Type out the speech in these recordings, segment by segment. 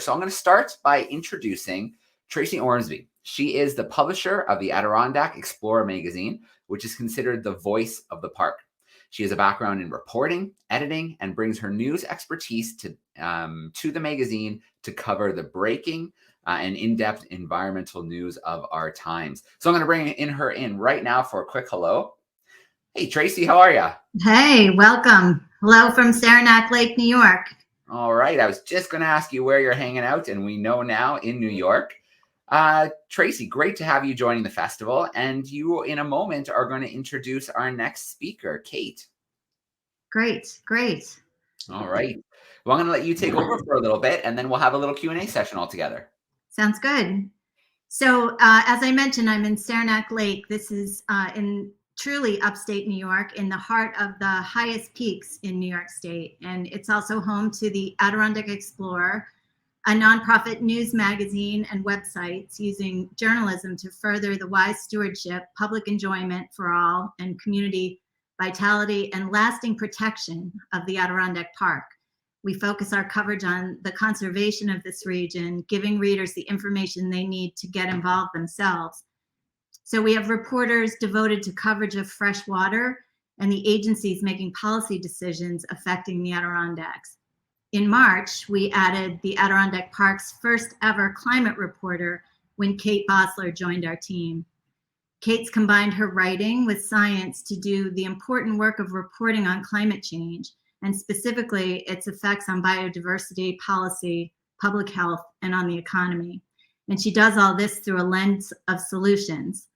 So I'm going to start by introducing Tracy Ormsby. She is the publisher of the Adirondack Explorer magazine, which is considered the voice of the park. She has a background in reporting, editing, and brings her news expertise to the magazine to cover the breaking and in-depth environmental news of our times. So I'm going to bring her in right now for a quick hello. Hey, Tracy, how are you? Hey, welcome. Hello from Saranac Lake, New York. All right. I was just going to ask you where you're hanging out, and we know now in New York. Tracy, great to have you joining the festival. And you, in a moment, are going to introduce our next speaker, Cayte. Great. All right. Well, I'm going to let you take over for a little bit, and then we'll have a little Q&A session all together. Sounds good. So as I mentioned, I'm in Saranac Lake. This is in truly upstate New York, in the heart of the highest peaks in New York State. And it's also home to the Adirondack Explorer, a nonprofit news magazine and websites using journalism to further the wise stewardship, public enjoyment for all, and community vitality and lasting protection of the Adirondack Park. We focus our coverage on the conservation of this region, giving readers the information they need to get involved themselves. So we have reporters devoted to coverage of fresh water and the agencies making policy decisions affecting the Adirondacks. In March, we added the Adirondack Park's first ever climate reporter when Cayte Bosler joined our team. Cayte's combined her writing with science to do the important work of reporting on climate change, and specifically its effects on biodiversity, policy, public health, and on the economy. And she does all this through a lens of solutions.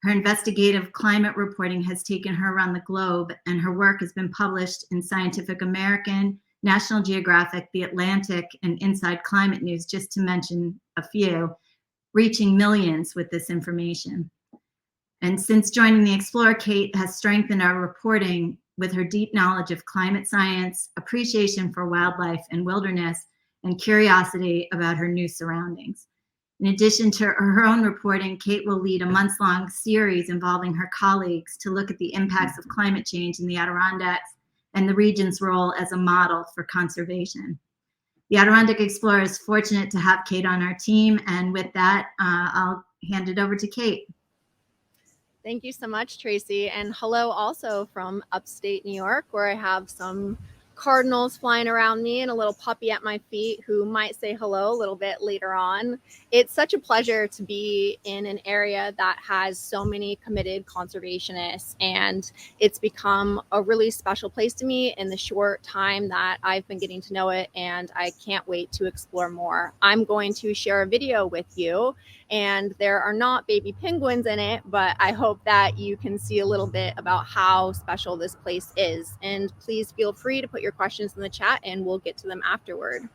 Her investigative climate reporting has taken her around the globe, and her work has been published in Scientific American, National Geographic, The Atlantic, and Inside Climate News, just to mention a few, reaching millions with this information. And since joining the Explorer, Cayte has strengthened our reporting with her deep knowledge of climate science, appreciation for wildlife and wilderness, and curiosity about her new surroundings. In addition to her own reporting, Cayte will lead a months-long series involving her colleagues to look at the impacts of climate change in the Adirondacks and the region's role as a model for conservation. The Adirondack Explorer is fortunate to have Cayte on our team, and with that, I'll hand it over to Cayte. Thank you so much, Tracy. And hello also from upstate New York, where I have some cardinals flying around me and a little puppy at my feet who might say hello a little bit later on. It's such a pleasure to be in an area that has so many committed conservationists, and it's become a really special place to me in the short time that I've been getting to know it, and I can't wait to explore more. I'm going to share a video with you, and there are not baby penguins in it, but I hope that you can see a little bit about how special this place is. And please feel free to put your questions in the chat and we'll get to them afterward.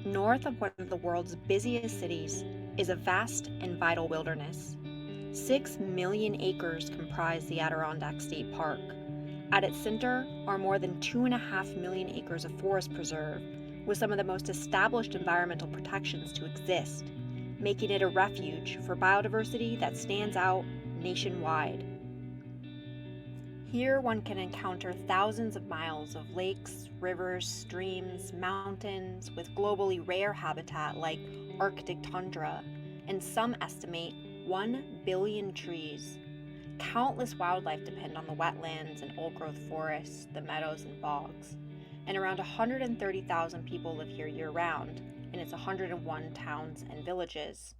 North of one of the world's busiest cities is a vast and vital wilderness. 6 million acres comprise the Adirondack State Park. At its center are more than 2.5 million acres of forest preserve, with some of the most established environmental protections to exist, making it a refuge for biodiversity that stands out nationwide. Here one can encounter thousands of miles of lakes, rivers, streams, mountains, with globally rare habitat like Arctic tundra, and some estimate 1 billion trees. Countless wildlife depend on the wetlands and old-growth forests, the meadows and bogs, and around 130,000 people live here year-round in its 101 towns and villages.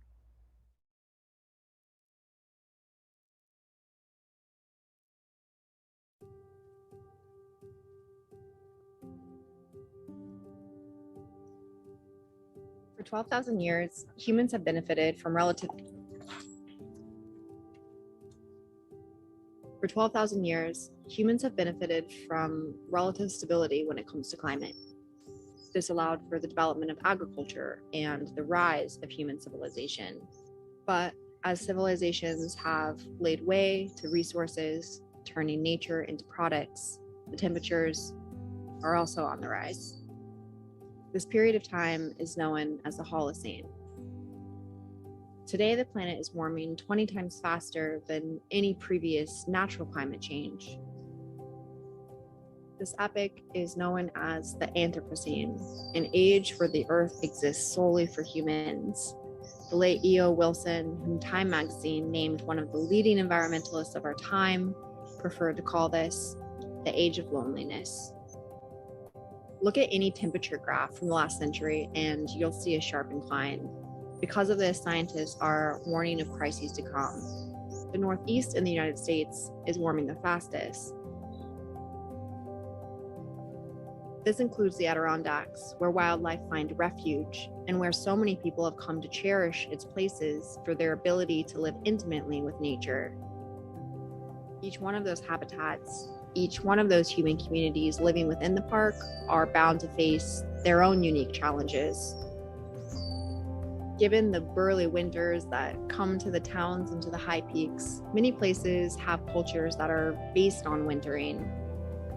For 12,000 years, humans have benefited from relative stability when it comes to climate. This allowed for the development of agriculture and the rise of human civilization. But as civilizations have laid way to resources, turning nature into products, the temperatures are also on the rise. This period of time is known as the Holocene. Today, the planet is warming 20 times faster than any previous natural climate change. This epoch is known as the Anthropocene, an age where the Earth exists solely for humans. The late E.O. Wilson, whom Time magazine named one of the leading environmentalists of our time, preferred to call this the Age of Loneliness. Look at any temperature graph from the last century and you'll see a sharp incline. Because of this, scientists are warning of crises to come. The Northeast in the United States is warming the fastest. This includes the Adirondacks, where wildlife find refuge and where so many people have come to cherish its places for their ability to live intimately with nature. Each one of those habitats, each one of those human communities living within the park are bound to face their own unique challenges. Given the burly winters that come to the towns and to the high peaks, many places have cultures that are based on wintering,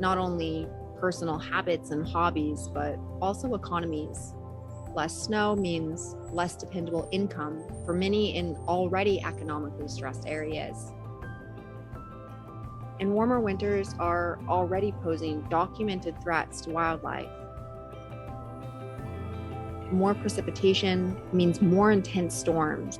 not only personal habits and hobbies, but also economies. Less snow means less dependable income for many in already economically stressed areas. And warmer winters are already posing documented threats to wildlife. More precipitation means more intense storms.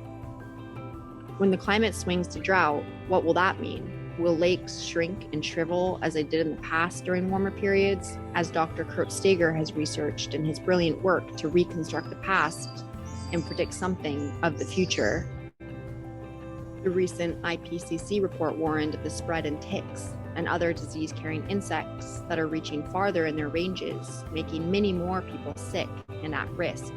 When the climate swings to drought, what will that mean? Will lakes shrink and shrivel as they did in the past during warmer periods, as Dr. Kurt Steger has researched in his brilliant work to reconstruct the past and predict something of the future? The recent IPCC report warned of the spread in ticks and other disease-carrying insects that are reaching farther in their ranges, making many more people sick and at risk.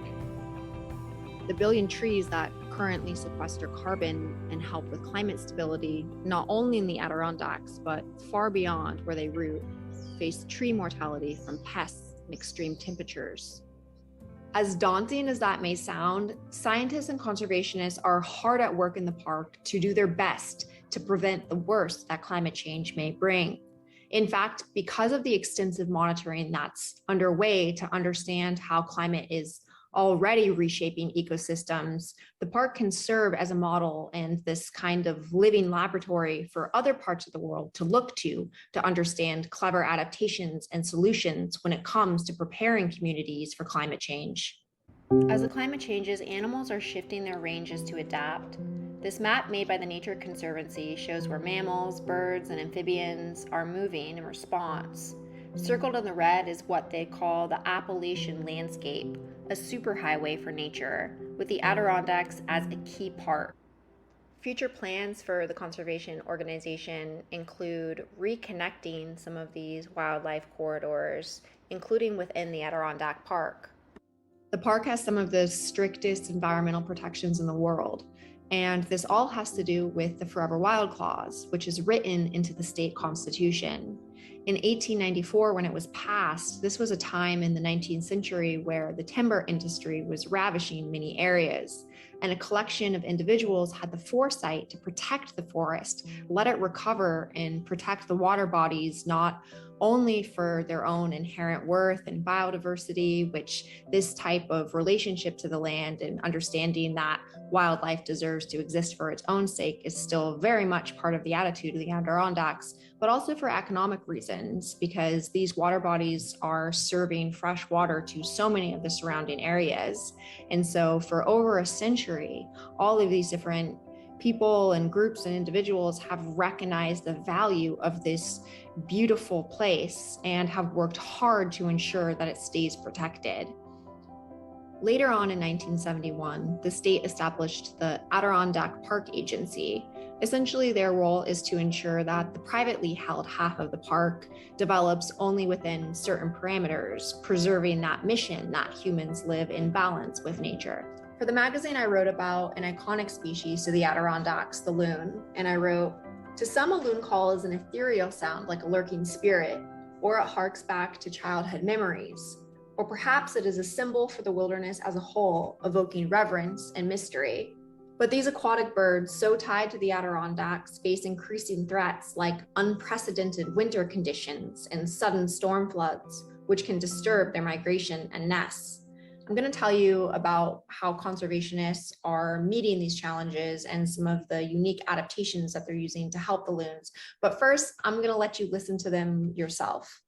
The billion trees that currently sequester carbon and help with climate stability, not only in the Adirondacks, but far beyond where they root, face tree mortality from pests and extreme temperatures. As daunting as that may sound, scientists and conservationists are hard at work in the park to do their best to prevent the worst that climate change may bring. In fact, because of the extensive monitoring that's underway to understand how climate is already reshaping ecosystems, the park can serve as a model and this kind of living laboratory for other parts of the world to look to understand clever adaptations and solutions when it comes to preparing communities for climate change. As the climate changes, animals are shifting their ranges to adapt. This map made by the Nature Conservancy shows where mammals, birds, and amphibians are moving in response. Circled in the red is what they call the Appalachian landscape, a superhighway for nature, with the Adirondacks as a key part. Future plans for the conservation organization include reconnecting some of these wildlife corridors, including within the Adirondack Park. The park has some of the strictest environmental protections in the world, and this all has to do with the Forever Wild Clause, which is written into the state constitution. In 1894, when it was passed, this was a time in the 19th century where the timber industry was ravaging many areas, and a collection of individuals had the foresight to protect the forest, let it recover, and protect the water bodies, not only for their own inherent worth and biodiversity, which this type of relationship to the land and understanding that wildlife deserves to exist for its own sake is still very much part of the attitude of the Adirondacks, but also for economic reasons, because these water bodies are serving fresh water to so many of the surrounding areas. And so for over a century, all of these different people and groups and individuals have recognized the value of this beautiful place and have worked hard to ensure that it stays protected. Later on in 1971, the state established the Adirondack Park Agency. Essentially, their role is to ensure that the privately held half of the park develops only within certain parameters, preserving that mission that humans live in balance with nature. For the magazine, I wrote about an iconic species to the Adirondacks, the loon, and I wrote, "To some, a loon call is an ethereal sound like a lurking spirit, or it harks back to childhood memories. Or perhaps it is a symbol for the wilderness as a whole, evoking reverence and mystery. But these aquatic birds, so tied to the Adirondacks, face increasing threats like unprecedented winter conditions and sudden storm floods, which can disturb their migration and nests. I'm going to tell you about how conservationists are meeting these challenges and some of the unique adaptations that they're using to help the loons. But first, I'm going to let you listen to them yourself.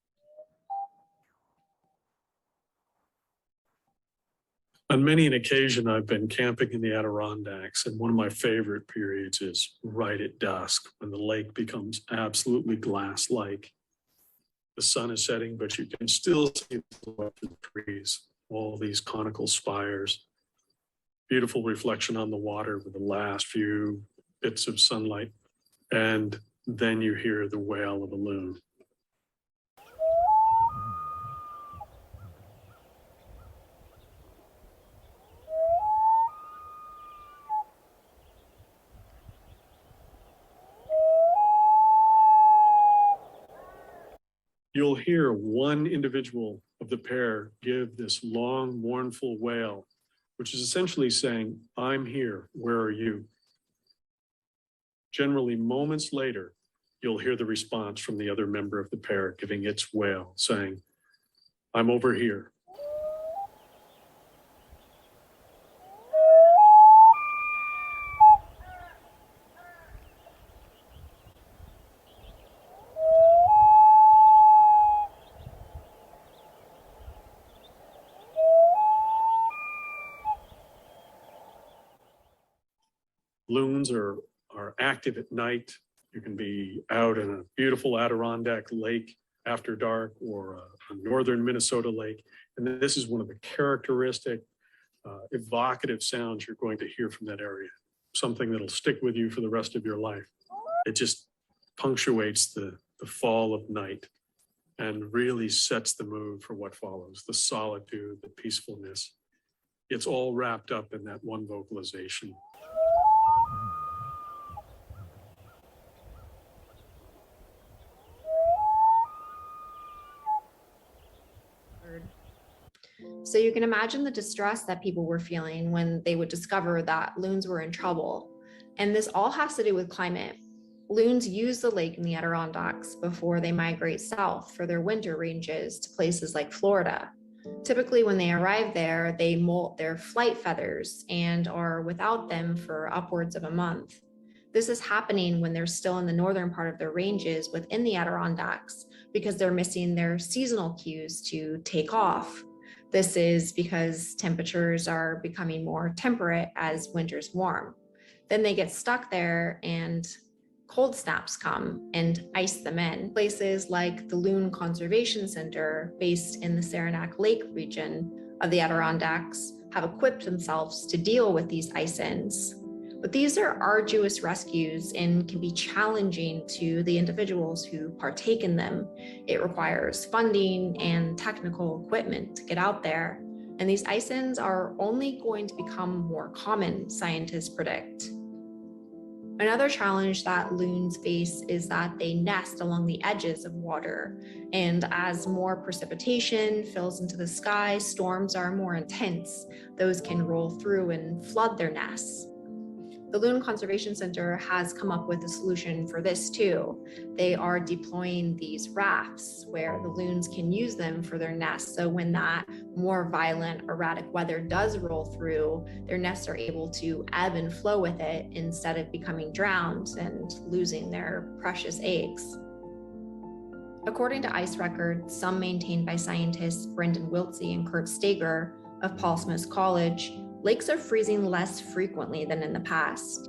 On many an occasion, I've been camping in the Adirondacks, and one of my favorite periods is right at dusk when the lake becomes absolutely glass-like. The sun is setting, but you can still see the trees, all these conical spires, beautiful reflection on the water with the last few bits of sunlight, and then you hear the wail of a loon. You'll hear one individual of the pair give this long, mournful wail, which is essentially saying, "I'm here, where are you?" Generally, moments later, you'll hear the response from the other member of the pair giving its wail, saying, "I'm over here." Loons are active at night. You can be out in a beautiful Adirondack lake after dark or a northern Minnesota lake. And this is one of the characteristic, evocative sounds you're going to hear from that area. Something that'll stick with you for the rest of your life. It just punctuates the fall of night and really sets the mood for what follows, the solitude, the peacefulness. It's all wrapped up in that one vocalization. So you can imagine the distress that people were feeling when they would discover that loons were in trouble. And this all has to do with climate. Loons use the lake in the Adirondacks before they migrate south for their winter ranges to places like Florida. Typically, when they arrive there, they molt their flight feathers and are without them for upwards of a month. This is happening when they're still in the northern part of their ranges within the Adirondacks because they're missing their seasonal cues to take off. This is because temperatures are becoming more temperate as winters warm. Then they get stuck there and cold snaps come and ice them in. Places like the Loon Conservation Center, based in the Saranac Lake region of the Adirondacks, have equipped themselves to deal with these ice-ins. But these are arduous rescues and can be challenging to the individuals who partake in them. It requires funding and technical equipment to get out there. And these ice-ins are only going to become more common, scientists predict. Another challenge that loons face is that they nest along the edges of water. And as more precipitation fills into the sky, storms are more intense. Those can roll through and flood their nests. The Loon Conservation Center has come up with a solution for this too. They are deploying these rafts where the loons can use them for their nests. So when that more violent, erratic weather does roll through, their nests are able to ebb and flow with it instead of becoming drowned and losing their precious eggs. According to ice records, some maintained by scientists Brendan Wiltsey and Kurt Steger of Paul Smith College, lakes are freezing less frequently than in the past.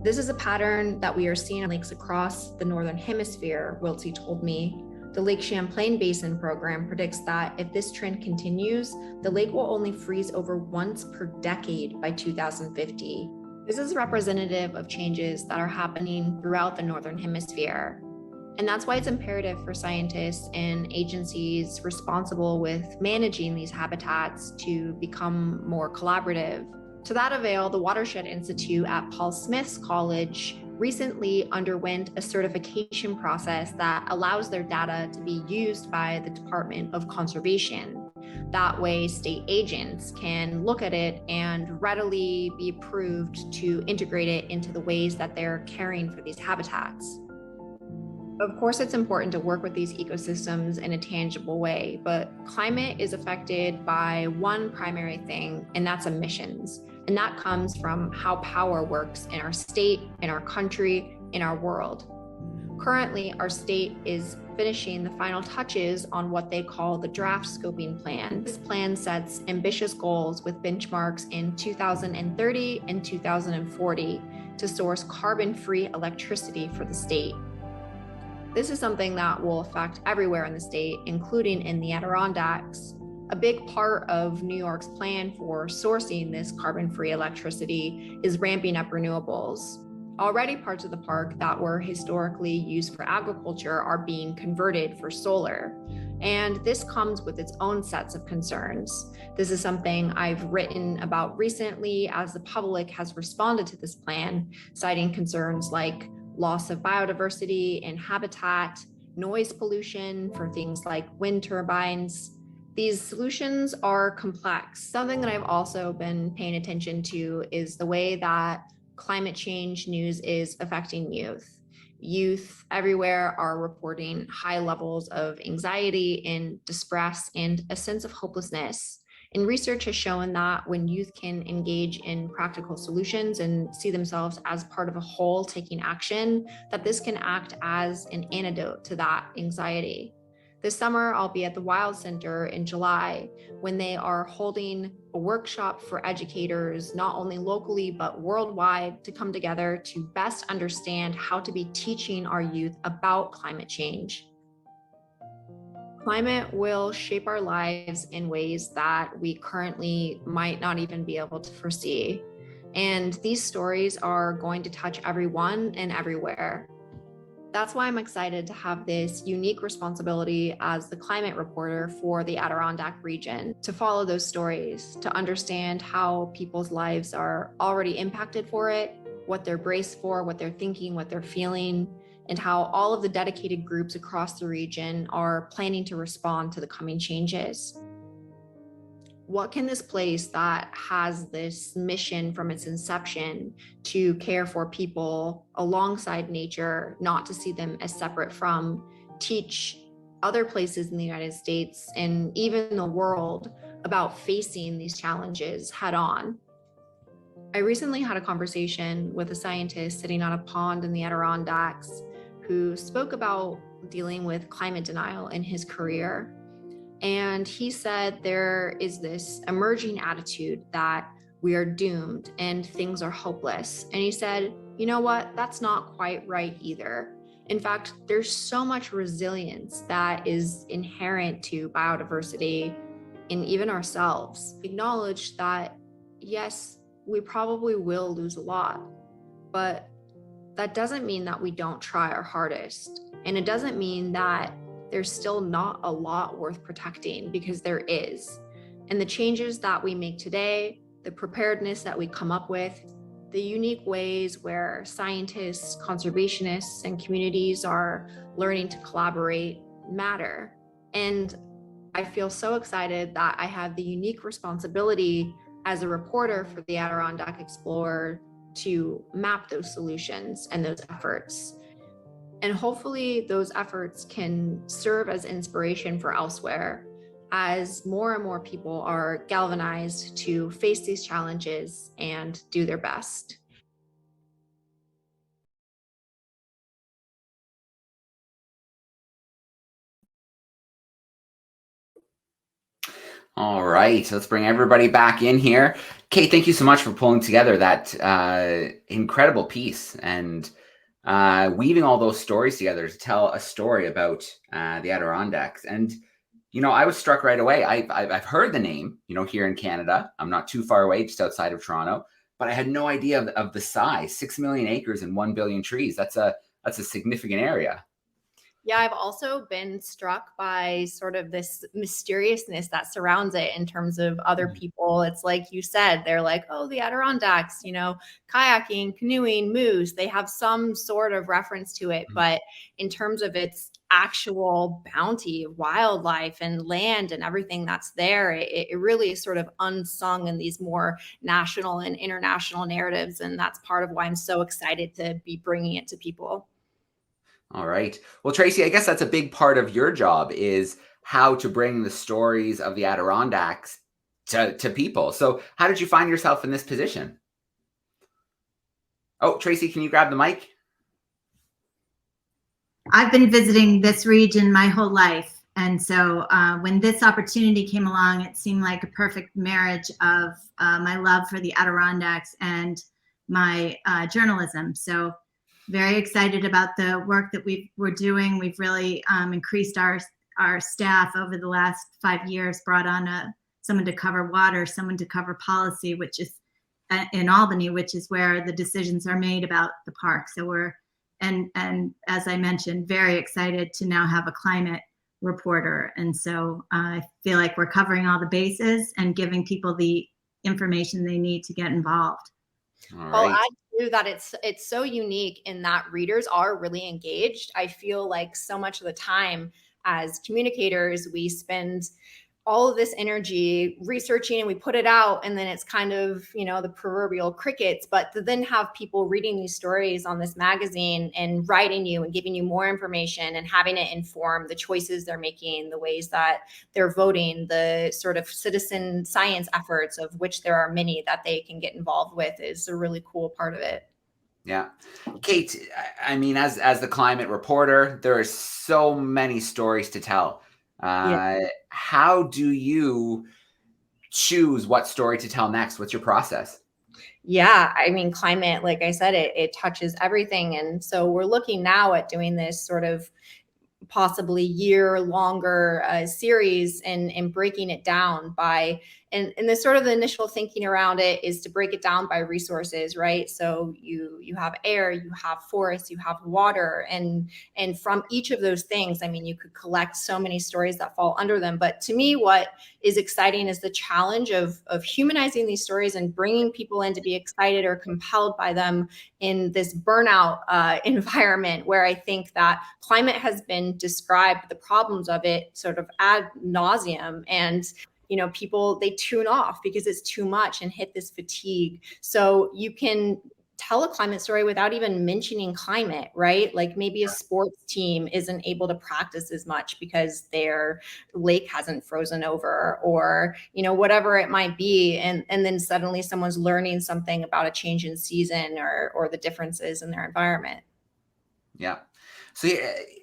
This is a pattern that we are seeing in lakes across the Northern Hemisphere, Wiltsey told me. The Lake Champlain Basin program predicts that if this trend continues, the lake will only freeze over once per decade by 2050. This is representative of changes that are happening throughout the Northern Hemisphere. And that's why it's imperative for scientists and agencies responsible with managing these habitats to become more collaborative. To that avail, the Watershed Institute at Paul Smith College recently underwent a certification process that allows their data to be used by the Department of Conservation. That way, state agents can look at it and readily be approved to integrate it into the ways that they're caring for these habitats. Of course, it's important to work with these ecosystems in a tangible way, but climate is affected by one primary thing, and that's emissions. And that comes from how power works in our state, in our country, in our world. Currently, our state is finishing the final touches on what they call the draft scoping plan. This plan sets ambitious goals with benchmarks in 2030 and 2040 to source carbon-free electricity for the state. This is something that will affect everywhere in the state, including in the Adirondacks. A big part of New York's plan for sourcing this carbon-free electricity is ramping up renewables. Already parts of the park that were historically used for agriculture are being converted for solar. And this comes with its own sets of concerns. This is something I've written about recently as the public has responded to this plan, citing concerns like loss of biodiversity and habitat, noise pollution for things like wind turbines. These solutions are complex. Something that I've also been paying attention to is the way that climate change news is affecting youth. Youth everywhere are reporting high levels of anxiety and distress and a sense of hopelessness. And research has shown that when youth can engage in practical solutions and see themselves as part of a whole taking action, that this can act as an antidote to that anxiety. This summer, I'll be at the Wild Center in July when they are holding a workshop for educators, not only locally, but worldwide, to come together to best understand how to be teaching our youth about climate change. Climate will shape our lives in ways that we currently might not even be able to foresee. And these stories are going to touch everyone and everywhere. That's why I'm excited to have this unique responsibility as the climate reporter for the Adirondack region, to follow those stories, to understand how people's lives are already impacted for it, what they're braced for, what they're thinking, what they're feeling, and how all of the dedicated groups across the region are planning to respond to the coming changes. What can this place that has this mission from its inception to care for people alongside nature, not to see them as separate from, teach other places in the United States and even the world about facing these challenges head on? I recently had a conversation with a scientist sitting on a pond in the Adirondacks who spoke about dealing with climate denial in his career. And he said there is this emerging attitude that we are doomed and things are hopeless. And he said, you know what, that's not quite right either. In fact, there's so much resilience that is inherent to biodiversity in even ourselves. Acknowledge that, yes, we probably will lose a lot, but that doesn't mean that we don't try our hardest. And it doesn't mean that there's still not a lot worth protecting, because there is. And the changes that we make today, the preparedness that we come up with, the unique ways where scientists, conservationists, and communities are learning to collaborate matter. And I feel so excited that I have the unique responsibility as a reporter for the Adirondack Explorer to map those solutions and those efforts. And hopefully those efforts can serve as inspiration for elsewhere as more and more people are galvanized to face these challenges and do their best. All right, so let's bring everybody back in here. Cayte, thank you so much for pulling together that incredible piece and weaving all those stories together to tell a story about the Adirondacks. And, you know, I was struck right away. I've heard the name, you know, here in Canada. I'm not too far away, just outside of Toronto, but I had no idea of the size. 6 million acres and 1 billion trees. That's a significant area. Yeah, I've also been struck by sort of this mysteriousness that surrounds it in terms of other people. It's like you said, they're like, oh, the Adirondacks, you know, kayaking, canoeing, moose. They have some sort of reference to it. But in terms of its actual bounty of wildlife and land and everything that's there, it really is sort of unsung in these more national and international narratives. And that's part of why I'm so excited to be bringing it to people. All right. Well, Tracy, I guess that's a big part of your job is how to bring the stories of the Adirondacks to people. So how did you find yourself in this position? Oh, Tracy, can you grab the mic? I've been visiting this region my whole life. And so when this opportunity came along, it seemed like a perfect marriage of my love for the Adirondacks and my journalism. So very excited about the work that we're doing. We've really increased our staff over the last 5 years, brought on someone to cover water, someone to cover policy, which is in Albany, which is where the decisions are made about the park. So we're, and as I mentioned, very excited to now have a climate reporter. And so I feel like we're covering all the bases and giving people the information they need to get involved. All I'll right. add to that it's so unique in that readers are really engaged. I feel like so much of the time as communicators, we spend all of this energy researching and we put it out, and then it's kind of, you know, the proverbial crickets. But to then have people reading these stories on this magazine and writing you and giving you more information and having it inform the choices they're making, the ways that they're voting, the sort of citizen science efforts, of which there are many that they can get involved with, is a really cool part of it. Yeah. Cayte, I mean, as the climate reporter, there are so many stories to tell. How do you choose what story to tell next? What's your process? Yeah, I mean, climate, like I said, it touches everything. And so we're looking now at doing this sort of possibly year longer series and breaking it down by, and the sort of the initial thinking around it is to break it down by resources, right? So you have air, you have forests, you have water, and from each of those things, I mean, you could collect so many stories that fall under them. But to me, what is exciting is the challenge of humanizing these stories and bringing people in to be excited or compelled by them in this burnout environment, where I think that climate has been described, the problems of it sort of ad nauseum, and you know, people, they tune off because it's too much and hit this fatigue. So you can tell a climate story without even mentioning climate, right? Like maybe a sports team isn't able to practice as much because their lake hasn't frozen over, or, you know, whatever it might be. And then suddenly someone's learning something about a change in season or the differences in their environment. Yeah. So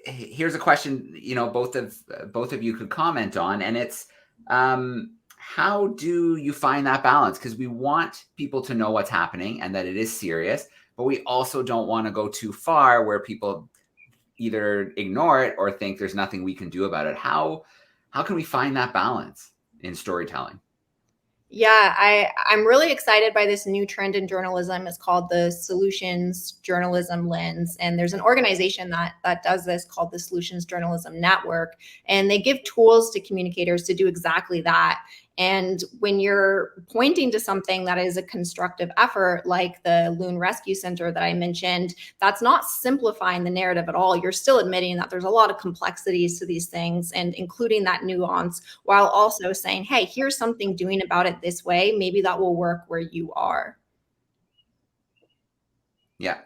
here's a question, you know, both of you could comment on, and it's, how do you find that balance? Because we want people to know what's happening and that it is serious, but we also don't want to go too far where people either ignore it or think there's nothing we can do about it. How can we find that balance in storytelling? Yeah, I'm really excited by this new trend in journalism. It's called the Solutions Journalism Lens. And there's an organization that does this called the Solutions Journalism Network. And they give tools to communicators to do exactly that. And when you're pointing to something that is a constructive effort, like the Loon Rescue Center that I mentioned, that's not simplifying the narrative at all. You're still admitting that there's a lot of complexities to these things and including that nuance, while also saying, hey, here's something doing about it this way. Maybe that will work where you are. Yeah.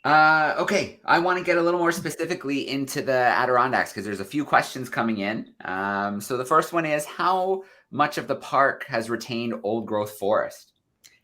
Okay, I want to get a little more specifically into the Adirondacks because there's a few questions coming in. So the first one is, how much of the park has retained old growth forest?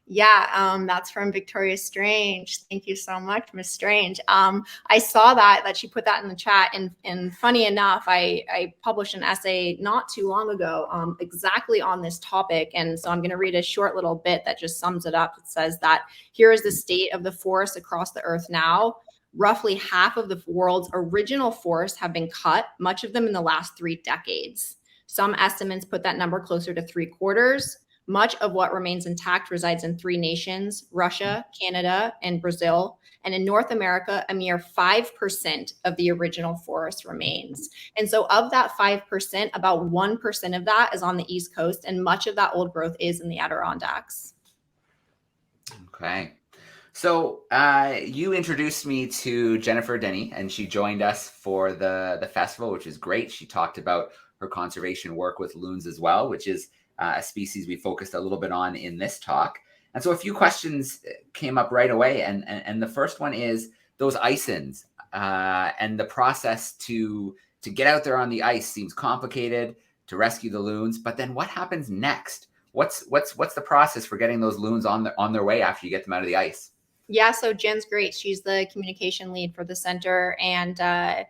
Yeah, that's from Victoria Strange. Thank you so much, Miss Strange. I saw that she put that in the chat, and funny enough, I published an essay not too long ago exactly on this topic, and so I'm going to read a short little bit that just sums it up. It says that here is the state of the forests across the earth now. Roughly half of the world's original forests have been cut, much of them in the last 3 decades. Some estimates put that number closer to 3/4. Much of what remains intact resides in 3 nations, Russia, Canada, and Brazil. And in North America, a mere 5% of the original forest remains. And so of that 5%, about 1% of that is on the East Coast, and much of that old growth is in the Adirondacks. Okay. So you introduced me to Jennifer Denny, and she joined us for the festival, which is great. She talked about her conservation work with loons as well, which is a species we focused a little bit on in this talk. And so a few questions came up right away. And the first one is, those ice-ins and the process to get out there on the ice seems complicated to rescue the loons. But then what happens next? What's the process for getting those loons on their way after you get them out of the ice? Yeah, so Jen's great. She's the communication lead for the center, and a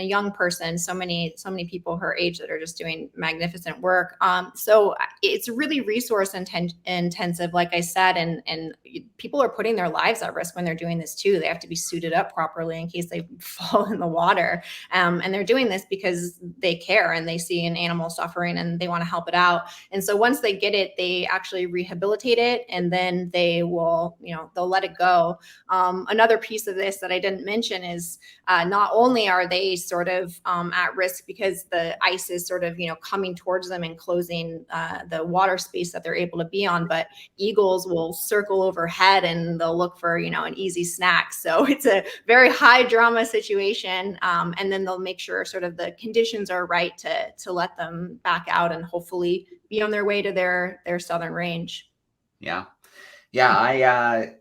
young person. So many people her age that are just doing magnificent work. So it's really resource intensive, like I said, and people are putting their lives at risk when they're doing this too. They have to be suited up properly in case they fall in the water. And they're doing this because they care and they see an animal suffering and they want to help it out. And so once they get it, they actually rehabilitate it, and then they will, they'll let it go. Another piece of this that I didn't mention is not only are they sort of at risk because the ice is sort of, coming towards them and closing the water space that they're able to be on, but eagles will circle overhead and they'll look for, an easy snack. So it's a very high drama situation. And then they'll make sure sort of the conditions are right to let them back out and hopefully be on their way to their southern range. Yeah. I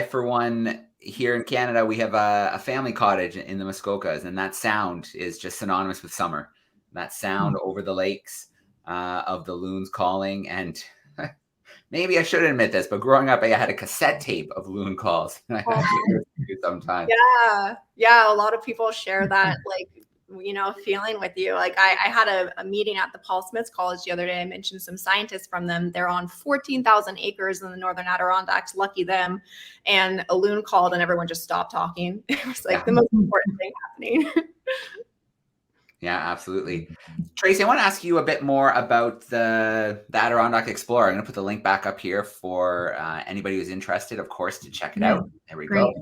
for one, here in Canada, we have a family cottage in the Muskokas, and that sound is just synonymous with summer. That sound over the lakes of the loons calling. And maybe I shouldn't admit this, but growing up, I had a cassette tape of loon calls. Sometimes. Yeah. A lot of people share that, feeling with you. Like I had a meeting at the Paul Smith College the other day. I mentioned some scientists from them. They're on 14,000 acres in the northern Adirondacks. Lucky them. And a loon called and everyone just stopped talking. It was like the most important thing happening. Yeah, absolutely. Tracy, I want to ask you a bit more about the Adirondack Explorer. I'm going to put the link back up here for anybody who's interested, of course, to check it out. There we go.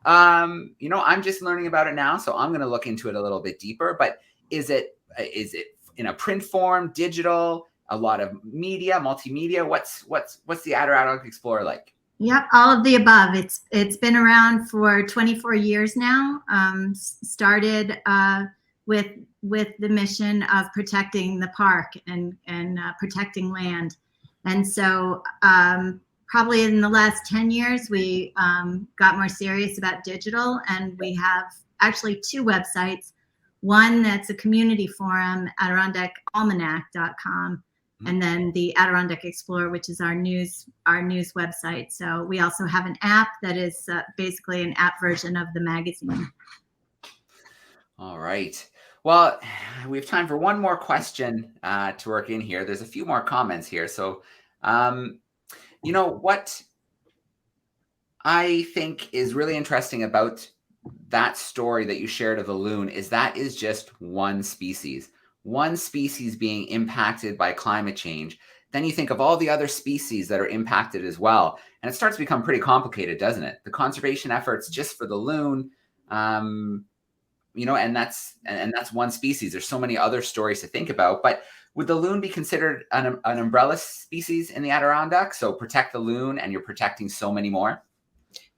I'm just learning about it now, so I'm going to look into it a little bit deeper. But is it in a print form, digital, a lot of media, multimedia? What's the Adirondack Explorer like? Yep, all of the above. It's been around for 24 years now. Started with the mission of protecting the park and protecting land, and so probably in the last 10 years, we got more serious about digital, and we have actually two websites. One that's a community forum, AdirondackAlmanac.com, and then the Adirondack Explorer, which is our news website. So we also have an app that is basically an app version of the magazine. All right. Well, we have time for one more question to work in here. There's a few more comments here. So, what I think is really interesting about that story that you shared of the loon is that is just one species being impacted by climate change. Then you think of all the other species that are impacted as well. And it starts to become pretty complicated, doesn't it? The conservation efforts just for the loon, and that's one species. There's so many other stories to think about. But would the loon be considered an umbrella species in the Adirondack? So protect the loon and you're protecting so many more?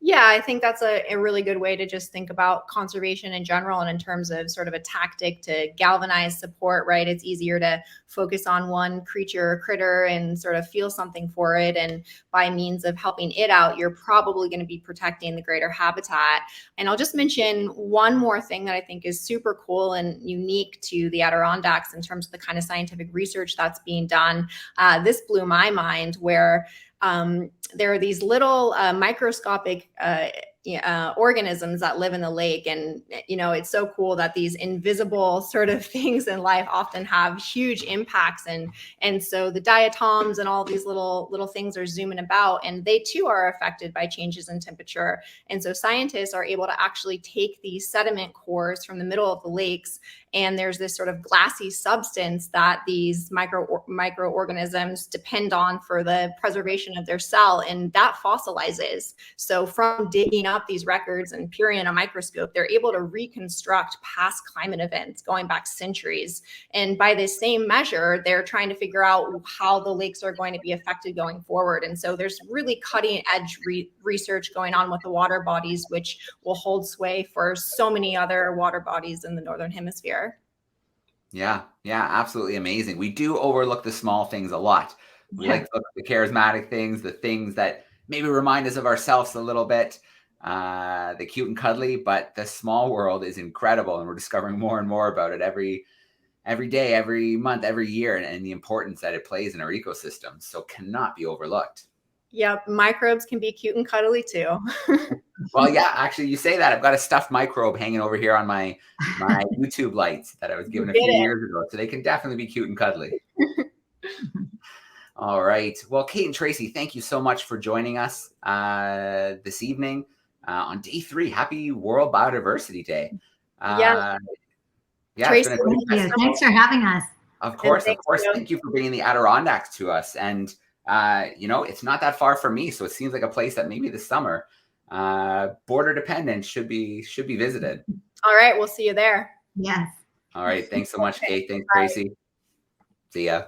Yeah, I think that's a really good way to just think about conservation in general and in terms of sort of a tactic to galvanize support, right? It's easier to focus on one creature or critter and sort of feel something for it. And by means of helping it out, you're probably going to be protecting the greater habitat. And I'll just mention one more thing that I think is super cool and unique to the Adirondacks in terms of the kind of scientific research that's being done. This blew my mind, where there are these little microscopic organisms that live in the lake. And, it's so cool that these invisible sort of things in life often have huge impacts. And so the diatoms and all these little things are zooming about, and they too are affected by changes in temperature. And so scientists are able to actually take these sediment cores from the middle of the lakes, and there's this sort of glassy substance that these microorganisms depend on for the preservation of their cell, and that fossilizes. So from digging up these records and peering in a microscope, they're able to reconstruct past climate events going back centuries. And by this same measure, they're trying to figure out how the lakes are going to be affected going forward. And so there's really cutting edge research going on with the water bodies, which will hold sway for so many other water bodies in the Northern Hemisphere. Yeah, absolutely amazing. We do overlook the small things a lot. We like to look at the charismatic things, the things that maybe remind us of ourselves a little bit. the cute and cuddly, but the small world is incredible, and we're discovering more and more about it every day, every month, every year, and the importance that it plays in our ecosystem. So cannot be overlooked. Yep, microbes can be cute and cuddly too. Well, yeah, actually, you say that. I've got a stuffed microbe hanging over here on my YouTube lights that I was given a few years ago. So they can definitely be cute and cuddly. All right. Well, Cayte and Tracy, thank you so much for joining us this evening on day 3. Happy World Biodiversity Day. Yeah. It's been a great Thank you. Thanks for having us. Of course. Thank you for bringing the Adirondacks to us. And, it's not that far from me. So it seems like a place that maybe this summer, border dependent, should be visited. All right. We'll see you there. Yes. All right. Thanks so much, Cayte. Thanks, Bye. Tracy. See ya.